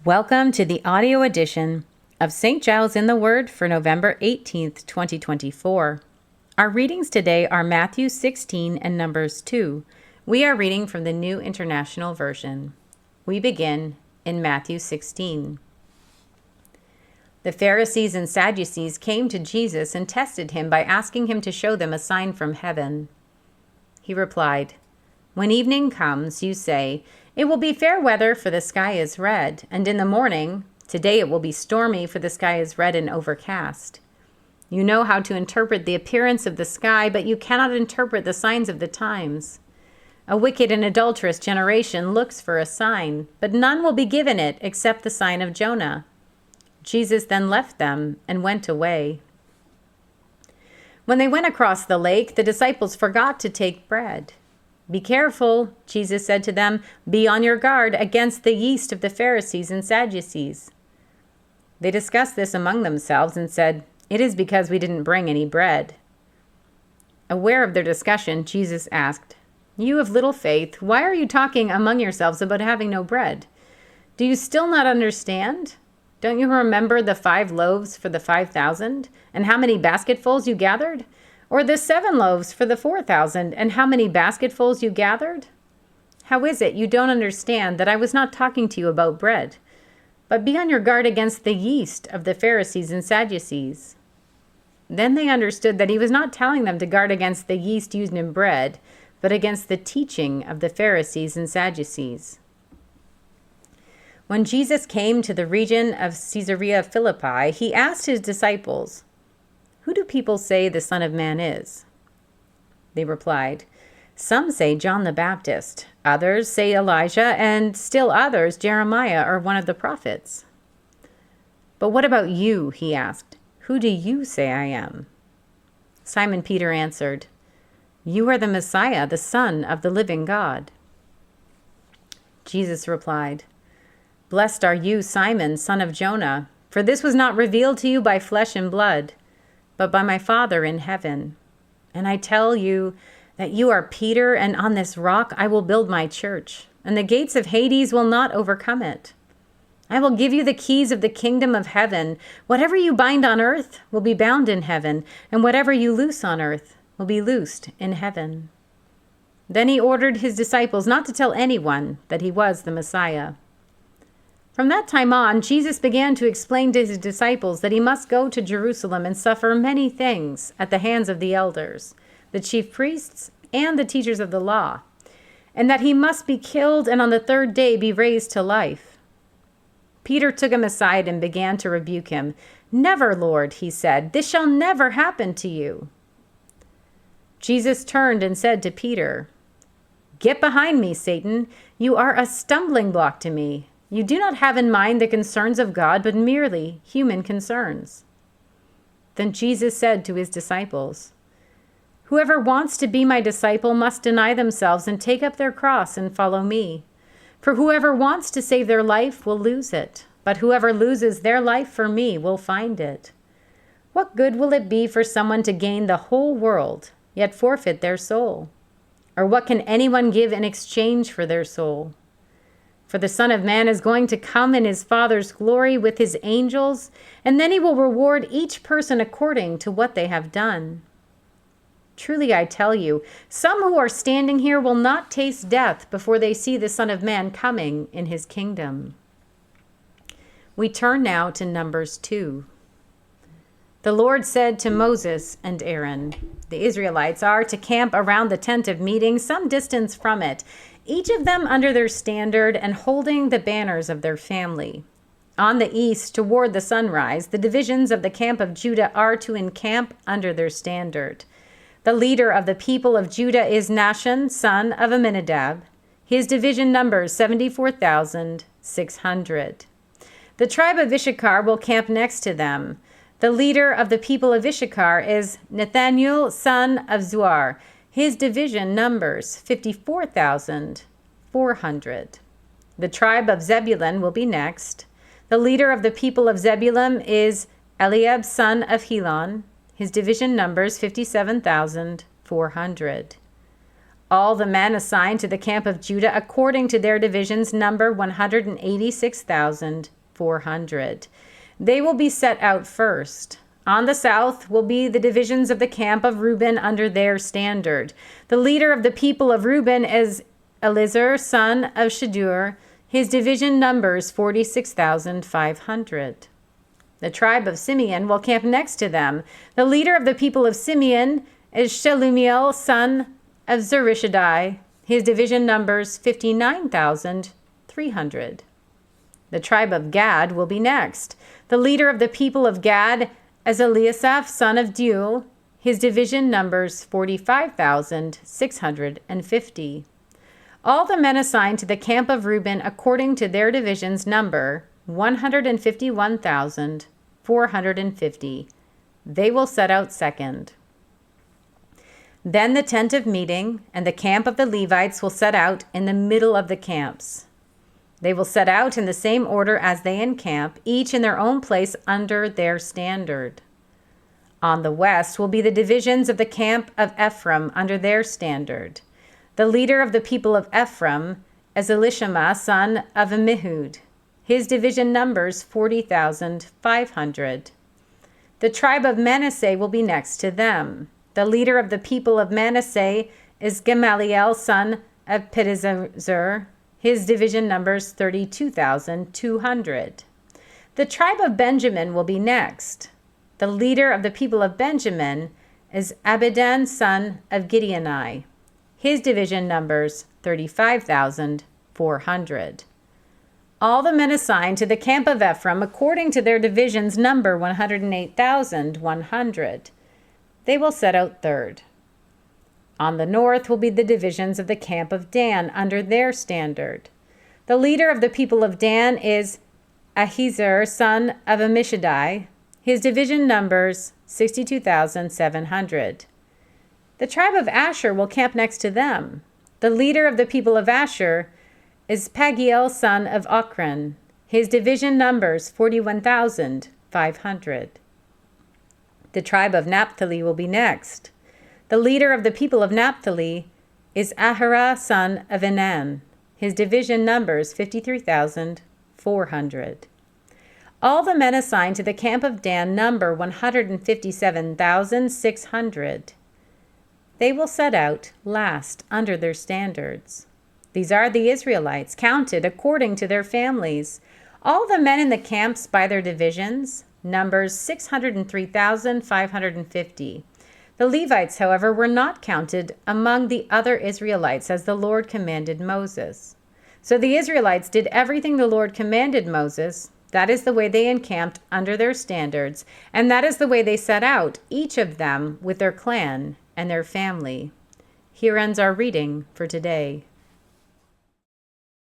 Welcome to the audio edition of St. Giles in the Word for November 18th, 2024. Our readings today are Matthew 16 and Numbers 2. We are reading from the New International Version. We begin in Matthew 16. The Pharisees and Sadducees came to Jesus and tested him by asking him to show them a sign from heaven. He replied, "When evening comes, you say, 'It will be fair weather, for the sky is red,' and in the morning, 'Today it will be stormy, for the sky is red and overcast.' You know how to interpret the appearance of the sky, but you cannot interpret the signs of the times. A wicked and adulterous generation looks for a sign, but none will be given it except the sign of Jonah." Jesus then left them and went away. When they went across the lake, the disciples forgot to take bread. "Be careful," Jesus said to them, "be on your guard against the yeast of the Pharisees and Sadducees." They discussed this among themselves and said, "It is because we didn't bring any bread." Aware of their discussion, Jesus asked, "You of little faith, why are you talking among yourselves about having no bread? Do you still not understand? Don't you remember the 5 loaves for the 5,000, and how many basketfuls you gathered? Or the 7 loaves for the 4,000, and how many basketfuls you gathered? How is it you don't understand that I was not talking to you about bread? But be on your guard against the yeast of the Pharisees and Sadducees." Then they understood that he was not telling them to guard against the yeast used in bread, but against the teaching of the Pharisees and Sadducees. When Jesus came to the region of Caesarea Philippi, he asked his disciples, "Who do people say the Son of Man is?" They replied, "Some say John the Baptist, others say Elijah, and still others Jeremiah or one of the prophets." "But what about you?" he asked. "Who do you say I am?" Simon Peter answered, "You are the Messiah, the Son of the living God." Jesus replied, "Blessed are you, Simon, son of Jonah, for this was not revealed to you by flesh and blood, but by my Father in heaven. And I tell you that you are Peter, and on this rock I will build my church, and the gates of Hades will not overcome it. I will give you the keys of the kingdom of heaven. Whatever you bind on earth will be bound in heaven, and whatever you loose on earth will be loosed in heaven." Then he ordered his disciples not to tell anyone that he was the Messiah. From that time on, Jesus began to explain to his disciples that he must go to Jerusalem and suffer many things at the hands of the elders, the chief priests, and the teachers of the law, and that he must be killed and on the 3rd day be raised to life. Peter took him aside and began to rebuke him. "Never, Lord," he said, "this shall never happen to you." Jesus turned and said to Peter, "Get behind me, Satan. You are a stumbling block to me. You do not have in mind the concerns of God, but merely human concerns." Then Jesus said to his disciples, "Whoever wants to be my disciple must deny themselves and take up their cross and follow me. For whoever wants to save their life will lose it, but whoever loses their life for me will find it. What good will it be for someone to gain the whole world, yet forfeit their soul? Or what can anyone give in exchange for their soul? For the Son of Man is going to come in his Father's glory with his angels, and then he will reward each person according to what they have done. Truly I tell you, some who are standing here will not taste death before they see the Son of Man coming in his kingdom." We turn now to Numbers 2. The Lord said to Moses and Aaron, "The Israelites are to camp around the tent of meeting some distance from it, each of them under their standard and holding the banners of their family. On the east, toward the sunrise, the divisions of the camp of Judah are to encamp under their standard. The leader of the people of Judah is Nahshon, son of Amminadab. His division numbers 74,600. The tribe of Issachar will camp next to them. The leader of the people of Issachar is Nathaniel, son of Zuar. His division numbers 54,400. The tribe of Zebulun will be next. The leader of the people of Zebulun is Eliab, son of Helon. His division numbers 57,400. All the men assigned to the camp of Judah according to their divisions number 186,400. They will be set out first. On the south will be the divisions of the camp of Reuben under their standard. The leader of the people of Reuben is Elizur, son of Shadur. His division numbers 46,500. The tribe of Simeon will camp next to them. The leader of the people of Simeon is Shelumiel, son of Zurishaddai. His division numbers 59,300. The tribe of Gad will be next. The leader of the people of Gad is Eliasaph, son of Deuel. His division numbers 45,650. All the men assigned to the camp of Reuben according to their divisions number 151,450. They will set out second. Then the tent of meeting and the camp of the Levites will set out in the middle of the camps. They will set out in the same order as they encamp, each in their own place under their standard. On the west will be the divisions of the camp of Ephraim under their standard. The leader of the people of Ephraim is Elishama, son of Ammihud. His division numbers 40,500. The tribe of Manasseh will be next to them. The leader of the people of Manasseh is Gamaliel, son of Pedahzur. His division numbers 32,200. The tribe of Benjamin will be next. The leader of the people of Benjamin is Abidan, son of Gideoni. His division numbers 35,400. All the men assigned to the camp of Ephraim according to their divisions number 108,100. They will set out third. On the north will be the divisions of the camp of Dan under their standard. The leader of the people of Dan is Ahiezer, son of Ammishaddai. His division numbers 62,700. The tribe of Asher will camp next to them. The leader of the people of Asher is Pagiel, son of Ochran. His division numbers 41,500. The tribe of Naphtali will be next. The leader of the people of Naphtali is Ahira, son of Enan. His division numbers 53,400. All the men assigned to the camp of Dan number 157,600. They will set out last under their standards. These are the Israelites, counted according to their families. All the men in the camps by their divisions numbers 603,550. The Levites, however, were not counted among the other Israelites as the Lord commanded Moses. So the Israelites did everything the Lord commanded Moses. That is the way they encamped under their standards, and that is the way they set out, each of them with their clan and their family. Here ends our reading for today.